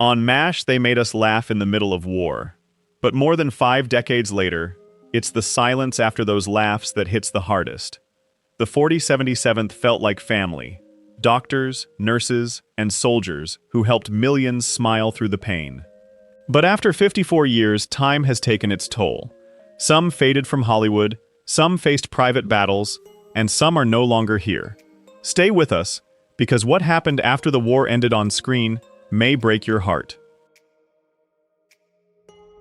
On MASH, they made us laugh in the middle of war. But more than 5 decades later, it's the silence after those laughs that hits the hardest. The 4077th felt like family. Doctors, nurses, and soldiers who helped millions smile through the pain. But after 54 years, time has taken its toll. Some faded from Hollywood, some faced private battles, and some are no longer here. Stay with us, because what happened after the war ended on screen may break your heart.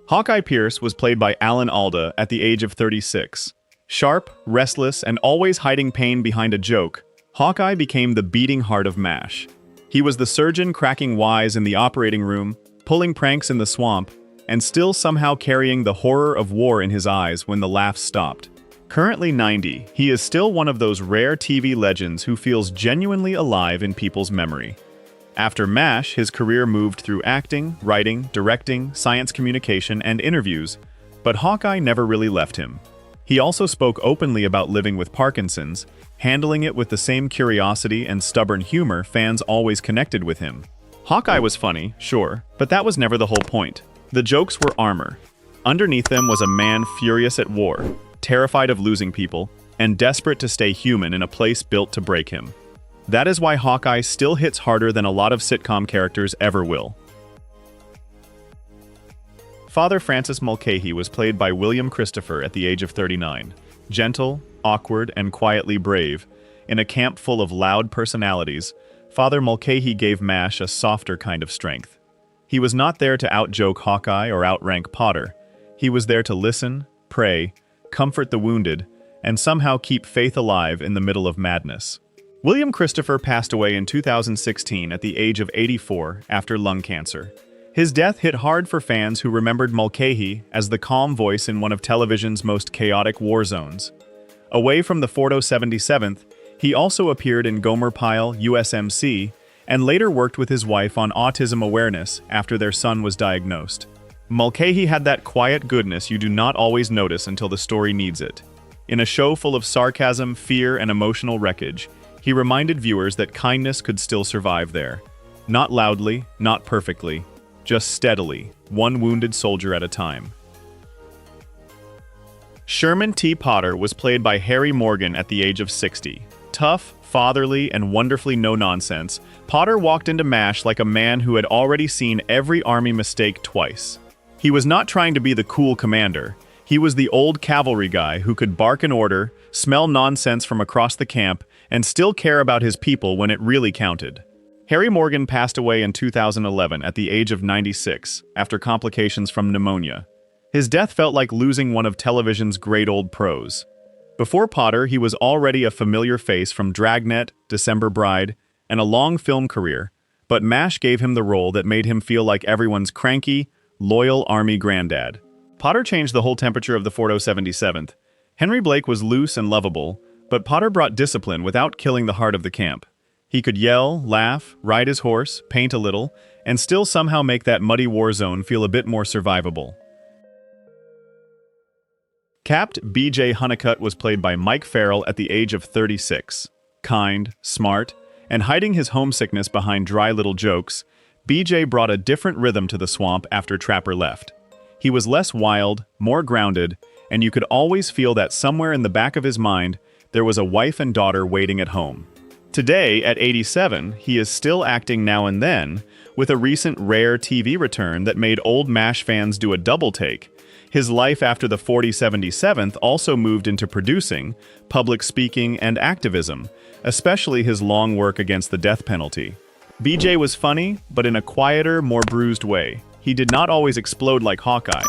Hawkeye Pierce was played by Alan Alda at the age of 36. Sharp, restless, and always hiding pain behind a joke, Hawkeye became the beating heart of MASH. He was the surgeon cracking wise in the operating room, pulling pranks in the swamp, and still somehow carrying the horror of war in his eyes when the laughs stopped. Currently 90, he is still one of those rare TV legends who feels genuinely alive in people's memory. After MASH, his career moved through acting, writing, directing, science communication, and interviews, but Hawkeye never really left him. He also spoke openly about living with Parkinson's, handling it with the same curiosity and stubborn humor fans always connected with him. Hawkeye was funny, sure, but that was never the whole point. The jokes were armor. Underneath them was a man furious at war, terrified of losing people, and desperate to stay human in a place built to break him. That is why Hawkeye still hits harder than a lot of sitcom characters ever will. Father Francis Mulcahy was played by William Christopher at the age of 39. Gentle, awkward, and quietly brave, in a camp full of loud personalities, Father Mulcahy gave MASH a softer kind of strength. He was not there to out-joke Hawkeye or outrank Potter. He was there to listen, pray, comfort the wounded, and somehow keep faith alive in the middle of madness. William Christopher passed away in 2016 at the age of 84 after lung cancer. His death hit hard for fans who remembered Mulcahy as the calm voice in one of television's most chaotic war zones. Away from the 4077th, he also appeared in Gomer Pyle, USMC, and later worked with his wife on autism awareness after their son was diagnosed. Mulcahy had that quiet goodness you do not always notice until the story needs it. In a show full of sarcasm, fear, and emotional wreckage, he reminded viewers that kindness could still survive there. Not loudly, not perfectly, just steadily, one wounded soldier at a time. Sherman T. Potter was played by Harry Morgan at the age of 60. Tough, fatherly, and wonderfully no-nonsense, Potter walked into MASH like a man who had already seen every Army mistake twice. He was not trying to be the cool commander. He was the old cavalry guy who could bark an order, smell nonsense from across the camp, and still care about his people when it really counted. Harry Morgan passed away in 2011 at the age of 96 after complications from pneumonia. His death felt like losing one of television's great old pros. Before Potter, he was already a familiar face from Dragnet, December Bride, and a long film career, but MASH gave him the role that made him feel like everyone's cranky, loyal Army granddad. Potter changed the whole temperature of the 4077th. Henry Blake was loose and lovable, but Potter brought discipline without killing the heart of the camp. He could yell, laugh, ride his horse, paint a little, and still somehow make that muddy war zone feel a bit more survivable. Capt. B.J. Honeycutt was played by Mike Farrell at the age of 36. Kind, smart, and hiding his homesickness behind dry little jokes, B.J. brought a different rhythm to the swamp after Trapper left. He was less wild, more grounded, and you could always feel that somewhere in the back of his mind, there was a wife and daughter waiting at home. Today, at 87, he is still acting now and then, with a recent rare TV return that made old MASH fans do a double take. His life after the 4077th also moved into producing, public speaking, and activism, especially his long work against the death penalty. BJ was funny, but in a quieter, more bruised way. He did not always explode like Hawkeye.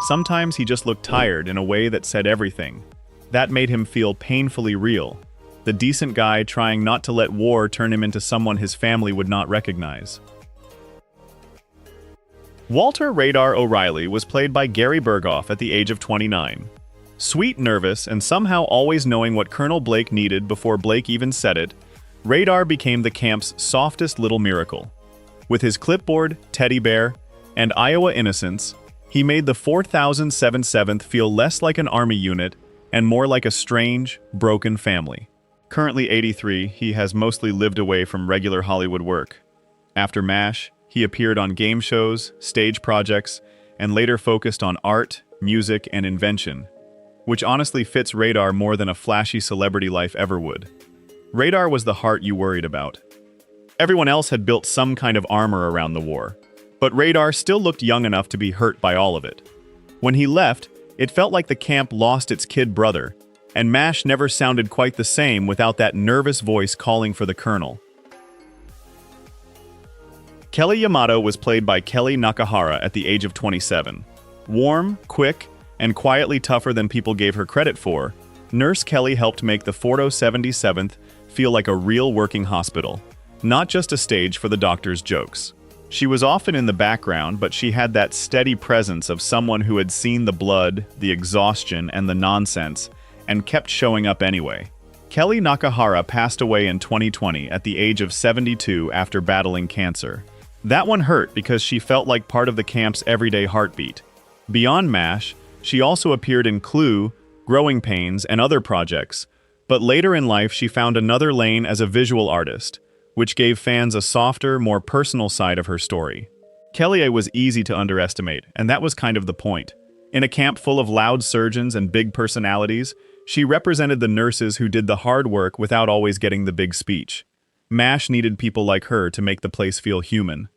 Sometimes he just looked tired in a way that said everything. That made him feel painfully real. The decent guy trying not to let war turn him into someone his family would not recognize. Walter Radar O'Reilly was played by Gary Burghoff at the age of 29. Sweet, nervous, and somehow always knowing what Colonel Blake needed before Blake even said it, Radar became the camp's softest little miracle. With his clipboard, teddy bear, and Iowa innocence, he made the 4077th feel less like an army unit and more like a strange, broken family. Currently 83, he has mostly lived away from regular Hollywood work. After MASH, He appeared on game shows, stage projects, and later focused on art, music, and invention, which honestly fits Radar more than a flashy celebrity life ever would. Radar was the heart you worried about. Everyone else had built some kind of armor around the war, but Radar still looked young enough to be hurt by all of it. When he left, it felt like the camp lost its kid brother, and MASH never sounded quite the same without that nervous voice calling for the colonel. Kelly Yamato was played by Kelly Nakahara at the age of 27. Warm, quick, and quietly tougher than people gave her credit for, Nurse Kelly helped make the 477th feel like a real working hospital, not just a stage for the doctor's jokes. She was often in the background, but she had that steady presence of someone who had seen the blood, the exhaustion, and the nonsense, and kept showing up anyway. Kelly Nakahara passed away in 2020 at the age of 72 after battling cancer. That one hurt because she felt like part of the camp's everyday heartbeat. Beyond MASH, she also appeared in Clue, Growing Pains, and other projects, but later in life she found another lane as a visual artist, which gave fans a softer, more personal side of her story. Kelly was easy to underestimate, and that was kind of the point. In a camp full of loud surgeons and big personalities, she represented the nurses who did the hard work without always getting the big speech. MASH needed people like her to make the place feel human.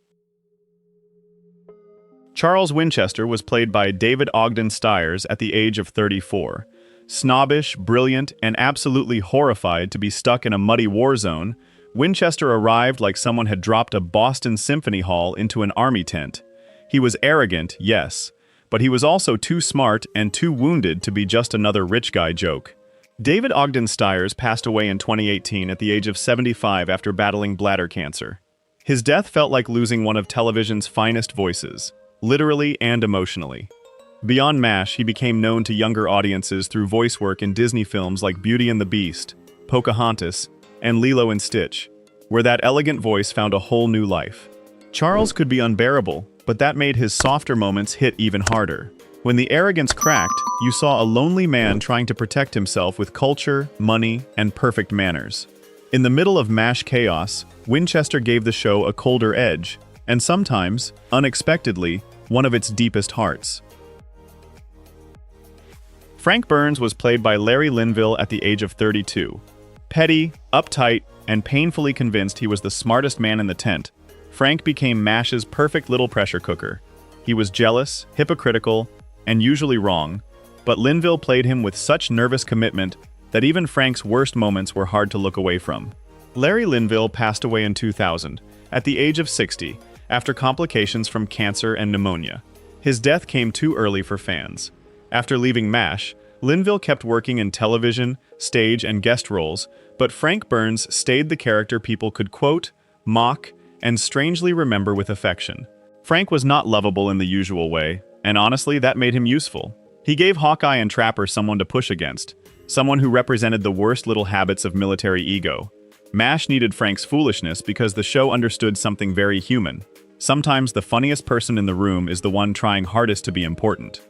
Charles Winchester was played by David Ogden Stiers at the age of 34. Snobbish, brilliant, and absolutely horrified to be stuck in a muddy war zone, Winchester arrived like someone had dropped a Boston Symphony Hall into an army tent. He was arrogant, yes, but he was also too smart and too wounded to be just another rich guy joke. David Ogden Stiers passed away in 2018 at the age of 75 after battling bladder cancer. His death felt like losing one of television's finest voices, literally and emotionally. Beyond MASH, he became known to younger audiences through voice work in Disney films like Beauty and the Beast, Pocahontas, and Lilo and Stitch, where that elegant voice found a whole new life. Charles could be unbearable, but that made his softer moments hit even harder. When the arrogance cracked, you saw a lonely man trying to protect himself with culture, money, and perfect manners. In the middle of MASH chaos, Winchester gave the show a colder edge, and sometimes, unexpectedly, one of its deepest hearts. Frank Burns was played by Larry Linville at the age of 32. Petty, uptight, and painfully convinced he was the smartest man in the tent, Frank became MASH's perfect little pressure cooker. He was jealous, hypocritical, and usually wrong, but Linville played him with such nervous commitment that even Frank's worst moments were hard to look away from. Larry Linville passed away in 2000, at the age of 60, after complications from cancer and pneumonia. His death came too early for fans. After leaving MASH, Linville kept working in television, stage, and guest roles, but Frank Burns stayed the character people could quote, mock, and strangely remember with affection. Frank was not lovable in the usual way, and honestly, that made him useful. He gave Hawkeye and Trapper someone to push against, someone who represented the worst little habits of military ego. MASH needed Frank's foolishness because the show understood something very human. Sometimes the funniest person in the room is the one trying hardest to be important.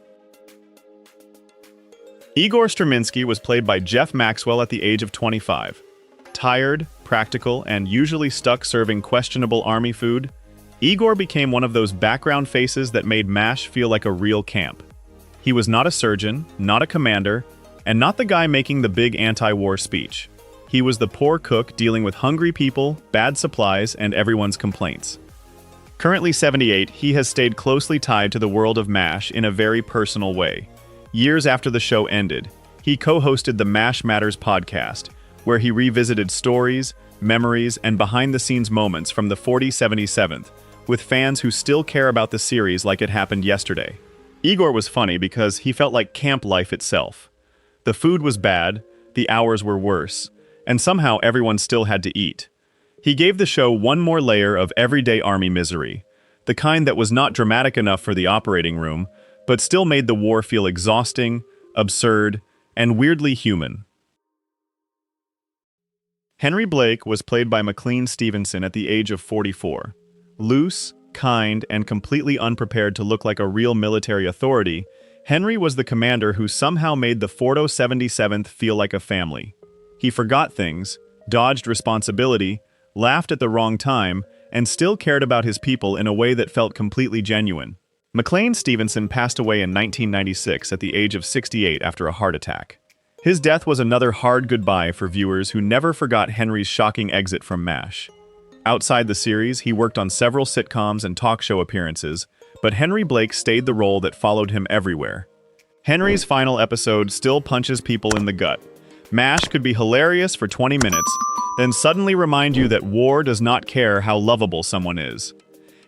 Igor Straminsky was played by Jeff Maxwell at the age of 25. Tired, practical, and usually stuck serving questionable army food, Igor became one of those background faces that made MASH feel like a real camp. He was not a surgeon, not a commander, and not the guy making the big anti-war speech. He was the poor cook dealing with hungry people, bad supplies, and everyone's complaints. Currently 78, he has stayed closely tied to the world of MASH in a very personal way. Years after the show ended, he co-hosted the MASH Matters podcast, where he revisited stories, memories, and behind-the-scenes moments from the 4077th, with fans who still care about the series like it happened yesterday. Igor was funny because he felt like camp life itself. The food was bad, the hours were worse, and somehow everyone still had to eat. He gave the show one more layer of everyday army misery, the kind that was not dramatic enough for the operating room, but still made the war feel exhausting, absurd, and weirdly human. Henry Blake was played by McLean Stevenson at the age of 44. Loose, kind, and completely unprepared to look like a real military authority, Henry was the commander who somehow made the 477th feel like a family. He forgot things, dodged responsibility, laughed at the wrong time, and still cared about his people in a way that felt completely genuine. McLean Stevenson passed away in 1996 at the age of 68 after a heart attack. His death was another hard goodbye for viewers who never forgot Henry's shocking exit from MASH. Outside the series, he worked on several sitcoms and talk show appearances, but Henry Blake stayed the role that followed him everywhere. Henry's final episode still punches people in the gut. MASH could be hilarious for 20 minutes, then suddenly remind you that war does not care how lovable someone is.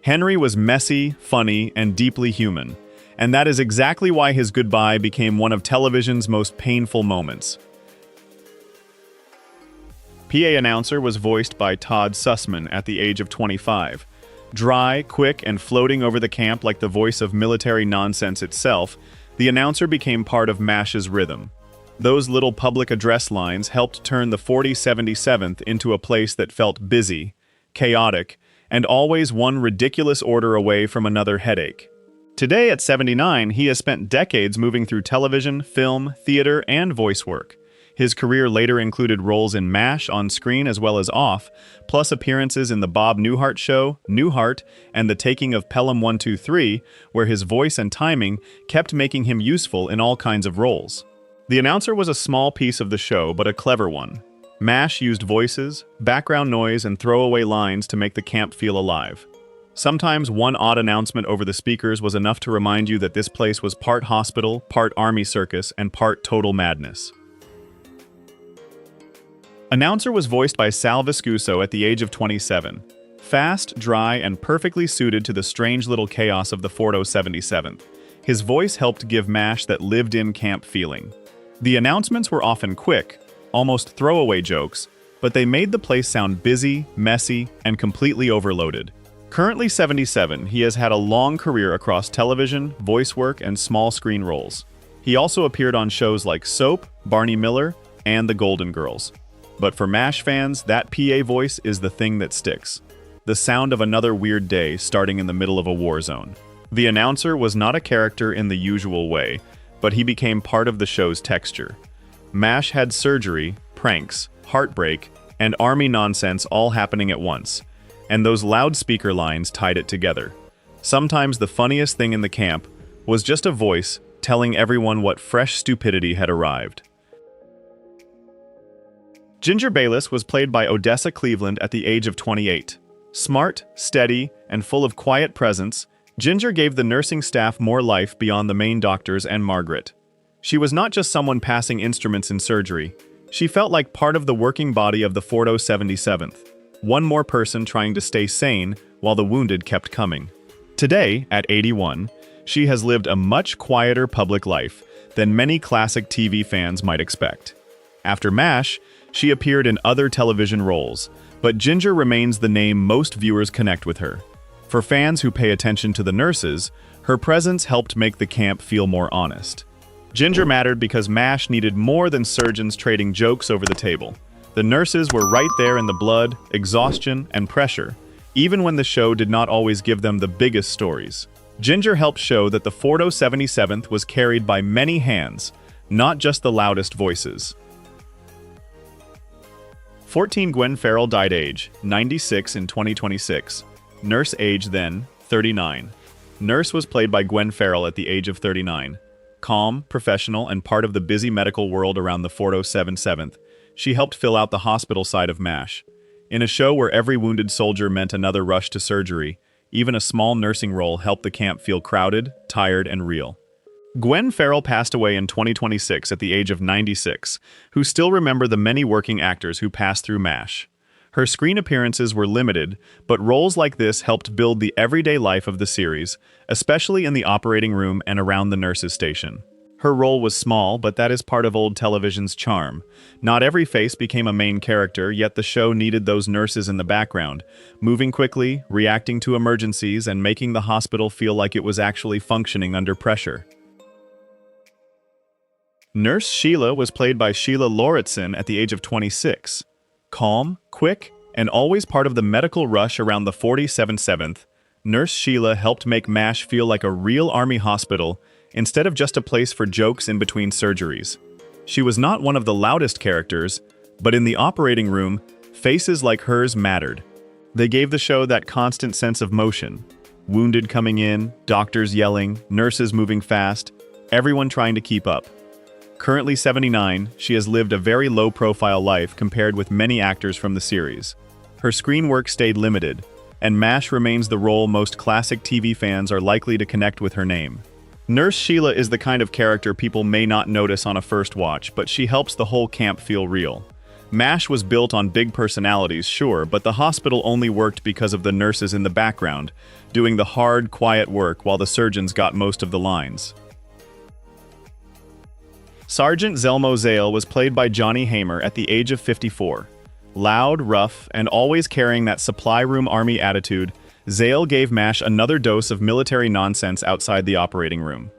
Henry was messy, funny, and deeply human, and that is exactly why his goodbye became one of television's most painful moments. PA announcer was voiced by Todd Sussman at the age of 25. Dry, quick, and floating over the camp like the voice of military nonsense itself, the announcer became part of MASH's rhythm. Those little public address lines helped turn the 4077th into a place that felt busy, chaotic, and always one ridiculous order away from another headache. Today at 79, he has spent decades moving through television, film, theater, and voice work. His career later included roles in MASH on screen as well as off, plus appearances in The Bob Newhart Show, Newhart, and The Taking of Pelham 123, where his voice and timing kept making him useful in all kinds of roles. The announcer was a small piece of the show, but a clever one. MASH used voices, background noise, and throwaway lines to make the camp feel alive. Sometimes one odd announcement over the speakers was enough to remind you that this place was part hospital, part army circus, and part total madness. Announcer was voiced by Sal Viscuso at the age of 27. Fast, dry, and perfectly suited to the strange little chaos of the 4077th. His voice helped give MASH that lived-in camp feeling. The announcements were often quick, almost throwaway jokes, but they made the place sound busy, messy, and completely overloaded. Currently 77, he has had a long career across television, voice work, and small screen roles. He also appeared on shows like Soap, Barney Miller, and The Golden Girls. But for MASH fans, that PA voice is the thing that sticks. The sound of another weird day starting in the middle of a war zone. The announcer was not a character in the usual way, but he became part of the show's texture. MASH had surgery, pranks, heartbreak, and army nonsense all happening at once, and those loudspeaker lines tied it together. Sometimes the funniest thing in the camp was just a voice telling everyone what fresh stupidity had arrived. Ginger Bayless was played by Odessa Cleveland at the age of 28. Smart, steady, and full of quiet presence, Ginger gave the nursing staff more life beyond the main doctors and Margaret. She was not just someone passing instruments in surgery. She felt like part of the working body of the 4077th. One more person trying to stay sane while the wounded kept coming. Today, at 81, she has lived a much quieter public life than many classic TV fans might expect. After MASH, she appeared in other television roles, but Ginger remains the name most viewers connect with her. For fans who pay attention to the nurses, her presence helped make the camp feel more honest. Ginger mattered because MASH needed more than surgeons trading jokes over the table. The nurses were right there in the blood, exhaustion, and pressure, even when the show did not always give them the biggest stories. Ginger helped show that the 4077th was carried by many hands, not just the loudest voices. 14 Gwen Farrell died age, 96 in 2026. Nurse age then, 39. Nurse was played by Gwen Farrell at the age of 39. Calm, professional, and part of the busy medical world around the 4077th, she helped fill out the hospital side of MASH. In a show where every wounded soldier meant another rush to surgery, even a small nursing role helped the camp feel crowded, tired, and real. Gwen Farrell passed away in 2026 at the age of 96, who still remember the many working actors who passed through MASH. Her screen appearances were limited, but roles like this helped build the everyday life of the series, especially in the operating room and around the nurses' station. Her role was small, but that is part of old television's charm. Not every face became a main character, yet the show needed those nurses in the background, moving quickly, reacting to emergencies, and making the hospital feel like it was actually functioning under pressure. Nurse Sheila was played by Sheila Lauritsen at the age of 26. Calm, quick, and always part of the medical rush around the 4077th, Nurse Sheila helped make MASH feel like a real army hospital instead of just a place for jokes in between surgeries. She was not one of the loudest characters, but in the operating room, faces like hers mattered. They gave the show that constant sense of motion. Wounded coming in, doctors yelling, nurses moving fast, everyone trying to keep up. Currently 79, she has lived a very low-profile life compared with many actors from the series. Her screen work stayed limited, and MASH remains the role most classic TV fans are likely to connect with her name. Nurse Sheila is the kind of character people may not notice on a first watch, but she helps the whole camp feel real. MASH was built on big personalities, sure, but the hospital only worked because of the nurses in the background, doing the hard, quiet work while the surgeons got most of the lines. Sergeant Zelmo Zale was played by Johnny Hamer at the age of 54. Loud, rough, and always carrying that supply room army attitude, Zale gave MASH another dose of military nonsense outside the operating room.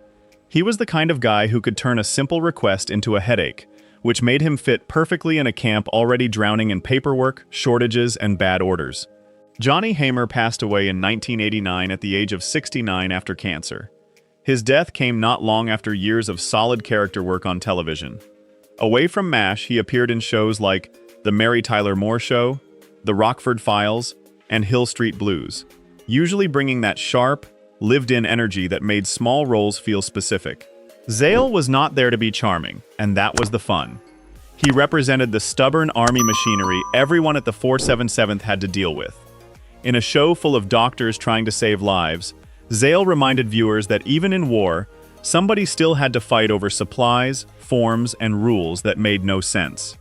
He was the kind of guy who could turn a simple request into a headache, which made him fit perfectly in a camp already drowning in paperwork, shortages, and bad orders. Johnny Hamer passed away in 1989 at the age of 69 after cancer. His death came not long after years of solid character work on television. Away from MASH, he appeared in shows like The Mary Tyler Moore Show, The Rockford Files, and Hill Street Blues, usually bringing that sharp, lived-in energy that made small roles feel specific. Zale was not there to be charming, and that was the fun. He represented the stubborn army machinery everyone at the 477th had to deal with. In a show full of doctors trying to save lives, Zale reminded viewers that even in war, somebody still had to fight over supplies, forms, and rules that made no sense.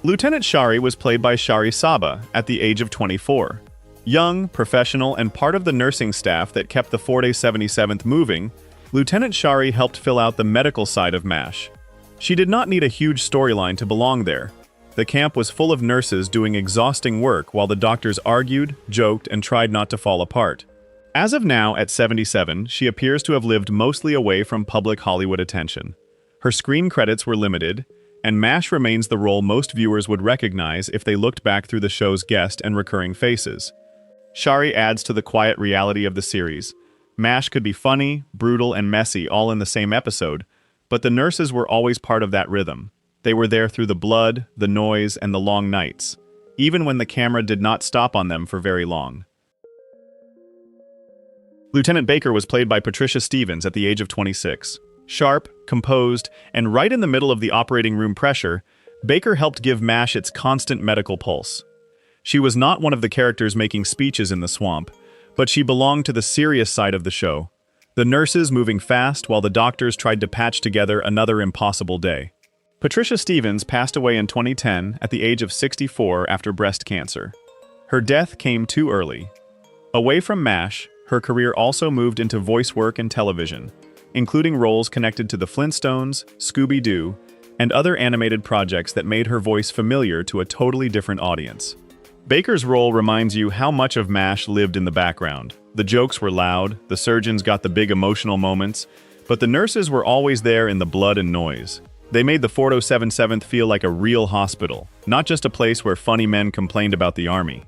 Lieutenant Shari was played by Shari Saba at the age of 24. Young, professional, and part of the nursing staff that kept the 477th moving, Lieutenant Shari helped fill out the medical side of MASH. She did not need a huge storyline to belong there. The camp was full of nurses doing exhausting work while the doctors argued, joked, and tried not to fall apart. As of now, at 77, she appears to have lived mostly away from public Hollywood attention. Her screen credits were limited, and MASH remains the role most viewers would recognize if they looked back through the show's guest and recurring faces. Shari adds to the quiet reality of the series. MASH could be funny, brutal, and messy all in the same episode, but the nurses were always part of that rhythm. They were there through the blood, the noise, and the long nights, even when the camera did not stop on them for very long. Lieutenant Baker was played by Patricia Stevens at the age of 26. Sharp, composed, and right in the middle of the operating room pressure, Baker helped give MASH its constant medical pulse. She was not one of the characters making speeches in the swamp, but she belonged to the serious side of the show, the nurses moving fast while the doctors tried to patch together another impossible day. Patricia Stevens passed away in 2010 at the age of 64 after breast cancer. Her death came too early. Away from MASH, her career also moved into voice work and television, including roles connected to the Flintstones, Scooby-Doo, and other animated projects that made her voice familiar to a totally different audience. Baker's role reminds you how much of MASH lived in the background. The jokes were loud, the surgeons got the big emotional moments, but the nurses were always there in the blood and noise. They made the 477th feel like a real hospital, not just a place where funny men complained about the army.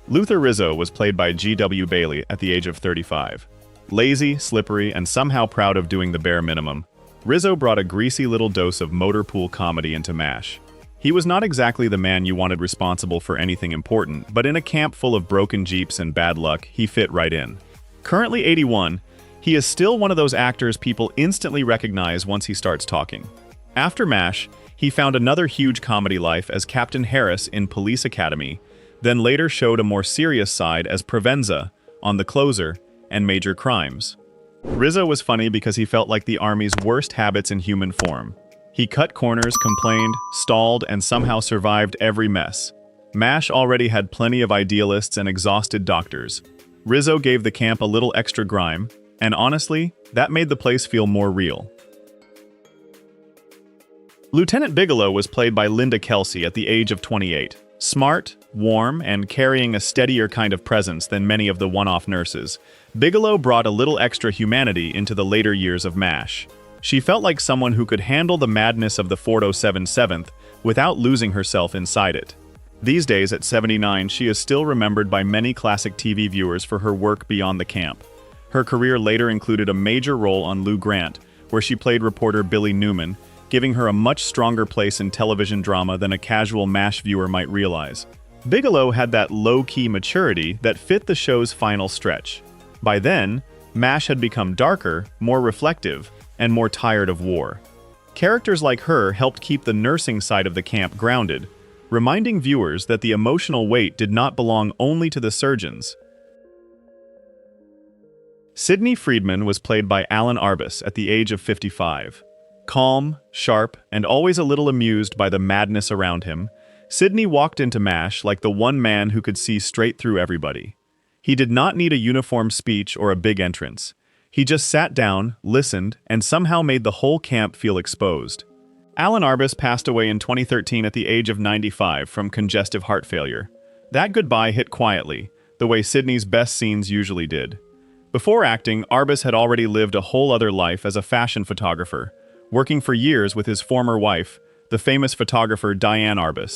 Luther Rizzo was played by G.W. Bailey at the age of 35. Lazy, slippery, and somehow proud of doing the bare minimum, Rizzo brought a greasy little dose of motor pool comedy into MASH. He was not exactly the man you wanted responsible for anything important, but in a camp full of broken Jeeps and bad luck, he fit right in. Currently 81, he is still one of those actors people instantly recognize once he starts talking. After MASH, he found another huge comedy life as Captain Harris in Police Academy, then later showed a more serious side as Provenza on The Closer and Major Crimes. Rizzo was funny because he felt like the Army's worst habits in human form. He cut corners, complained, stalled, and somehow survived every mess. MASH already had plenty of idealists and exhausted doctors. Rizzo gave the camp a little extra grime, and honestly, that made the place feel more real. Lieutenant Bigelow was played by Linda Kelsey at the age of 28. Smart, warm, and carrying a steadier kind of presence than many of the one-off nurses, Bigelow brought a little extra humanity into the later years of MASH. She felt like someone who could handle the madness of the 477th without losing herself inside it. These days, at 79, she is still remembered by many classic TV viewers for her work beyond the camp. Her career later included a major role on Lou Grant, where she played reporter Billy Newman, giving her a much stronger place in television drama than a casual MASH viewer might realize. Bigelow had that low-key maturity that fit the show's final stretch. By then, MASH had become darker, more reflective, and more tired of war. Characters like her helped keep the nursing side of the camp grounded, reminding viewers that the emotional weight did not belong only to the surgeons. Sidney Friedman was played by Alan Alda at the age of 55. Calm, sharp, and always a little amused by the madness around him, Sidney walked into MASH like the one man who could see straight through everybody. He did not need a uniform speech or a big entrance. He just sat down, listened, and somehow made the whole camp feel exposed. Alan Alda passed away in 2013 at the age of 95 from congestive heart failure. That goodbye hit quietly, the way Sidney's best scenes usually did. Before acting, Alda had already lived a whole other life as a fashion photographer, working for years with his former wife, the famous photographer Diane Alda.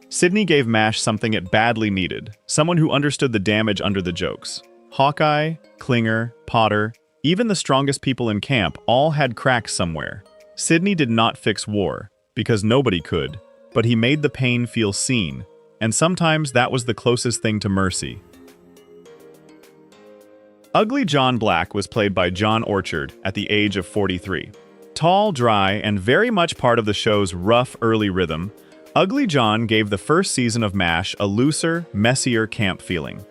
Sidney gave MASH something it badly needed, someone who understood the damage under the jokes. Hawkeye, Klinger, Potter, even the strongest people in camp all had cracks somewhere. Sidney did not fix war, because nobody could, but he made the pain feel seen, and sometimes that was the closest thing to mercy. Ugly John Black was played by John Orchard at the age of 43. Tall, dry, and very much part of the show's rough early rhythm, Ugly John gave the first season of MASH a looser, messier camp feeling.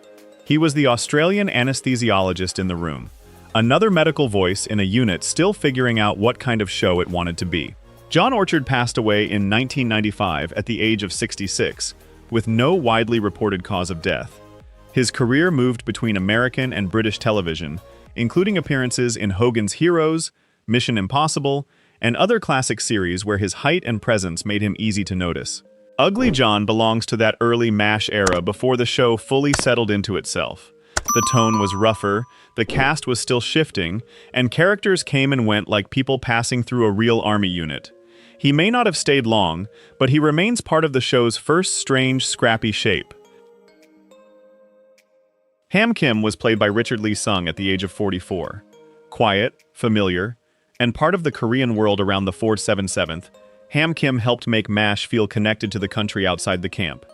He was the Australian anesthesiologist in the room, another medical voice in a unit still figuring out what kind of show it wanted to be. John Orchard passed away in 1995 at the age of 66, with no widely reported cause of death. His career moved between American and British television, including appearances in Hogan's Heroes, Mission Impossible, and other classic series where his height and presence made him easy to notice. Ugly John belongs to that early MASH era before the show fully settled into itself. The tone was rougher, the cast was still shifting, and characters came and went like people passing through a real army unit. He may not have stayed long, but he remains part of the show's first strange, scrappy shape. Ham Kim was played by Richard Lee Sung at the age of 44. Quiet, familiar, and part of the Korean world around the 477th, Ham Kim helped make MASH feel connected to the country outside the camp.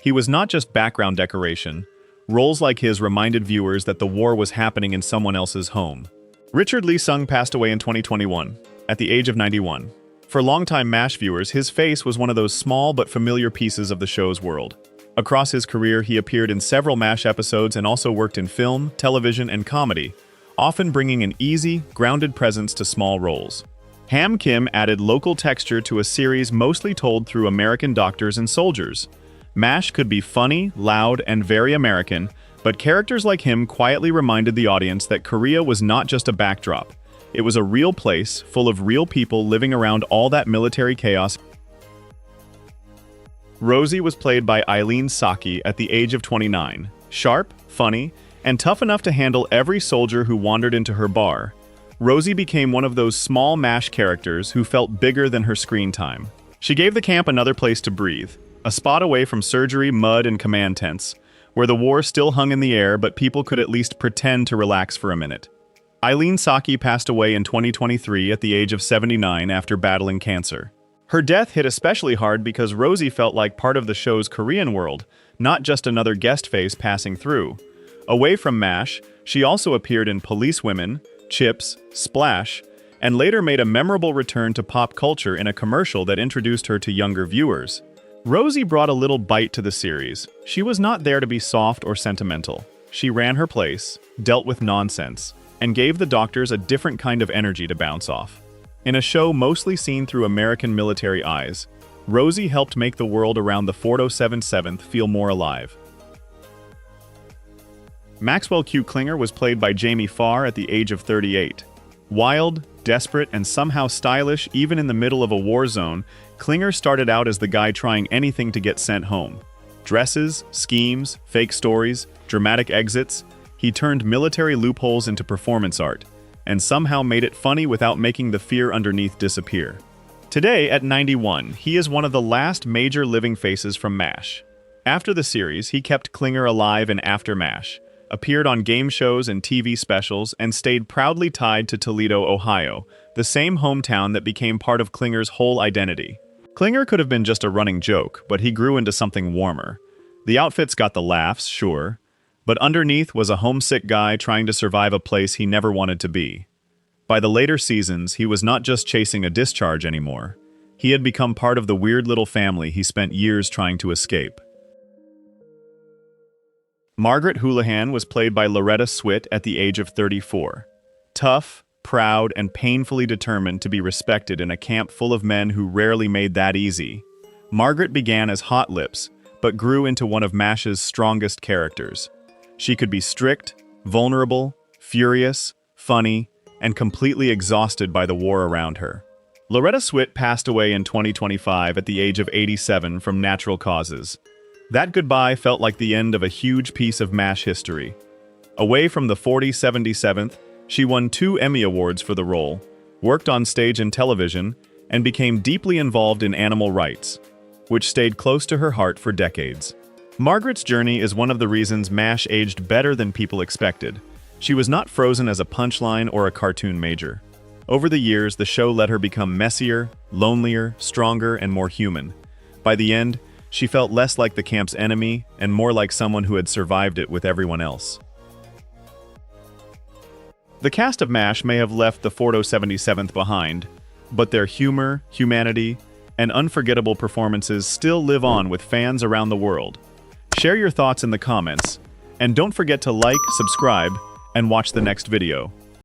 He was not just background decoration. Roles like his reminded viewers that the war was happening in someone else's home. Richard Lee Sung passed away in 2021, at the age of 91. For longtime MASH viewers, his face was one of those small but familiar pieces of the show's world. Across his career, he appeared in several MASH episodes and also worked in film, television, and comedy, often bringing an easy, grounded presence to small roles. Ham Kim added local texture to a series mostly told through American doctors and soldiers. MASH could be funny, loud, and very American, but characters like him quietly reminded the audience that Korea was not just a backdrop. It was a real place, full of real people living around all that military chaos. Rosie was played by Eileen Saki at the age of 29. Sharp, funny, and tough enough to handle every soldier who wandered into her bar, Rosie became one of those small MASH characters who felt bigger than her screen time. She gave the camp another place to breathe, a spot away from surgery, mud, and command tents, where the war still hung in the air but people could at least pretend to relax for a minute. Eileen Saki passed away in 2023 at the age of 79 after battling cancer. Her death hit especially hard because Rosie felt like part of the show's Korean world, not just another guest face passing through. Away from MASH, she also appeared in Policewomen, Chips, Splash, and later made a memorable return to pop culture in a commercial that introduced her to younger viewers. Rosie brought a little bite to the series. She was not there to be soft or sentimental. She ran her place, dealt with nonsense, and gave the doctors a different kind of energy to bounce off. In a show mostly seen through American military eyes, Rosie helped make the world around the 407th feel more alive. Maxwell Q. Klinger was played by Jamie Farr at the age of 38. Wild, desperate, and somehow stylish even in the middle of a war zone, Klinger started out as the guy trying anything to get sent home. Dresses, schemes, fake stories, dramatic exits, he turned military loopholes into performance art, and somehow made it funny without making the fear underneath disappear. Today, at 91, he is one of the last major living faces from MASH. After the series, he kept Klinger alive in After MASH, appeared on game shows and TV specials, and stayed proudly tied to Toledo, Ohio, the the same hometown that became part of Klinger's whole identity. Klinger could have been just a running joke, but he grew into something warmer. The outfits got the laughs, sure, but underneath was a homesick guy trying to survive a place he never wanted to be. By the later seasons, he was not just chasing a discharge anymore. He had become part of the weird little family he spent years trying to escape. Margaret Houlihan was played by Loretta Swit at the age of 34. Tough, proud, and painfully determined to be respected in a camp full of men who rarely made that easy. Margaret began as Hot Lips, but grew into one of MASH's strongest characters. She could be strict, vulnerable, furious, funny, and completely exhausted by the war around her. Loretta Swit passed away in 2025 at the age of 87 from natural causes. That goodbye felt like the end of a huge piece of MASH history. Away from the 77th, she won 2 Emmy Awards for the role, worked on stage and television, and became deeply involved in animal rights, which stayed close to her heart for decades. Margaret's journey is one of the reasons MASH aged better than people expected. She was not frozen as a punchline or a cartoon major. Over the years, the show let her become messier, lonelier, stronger, and more human. By the end, she felt less like the camp's enemy and more like someone who had survived it with everyone else. The cast of MASH may have left the 77th behind, but their humor, humanity, and unforgettable performances still live on with fans around the world. Share your thoughts in the comments, and don't forget to like, subscribe, and watch the next video.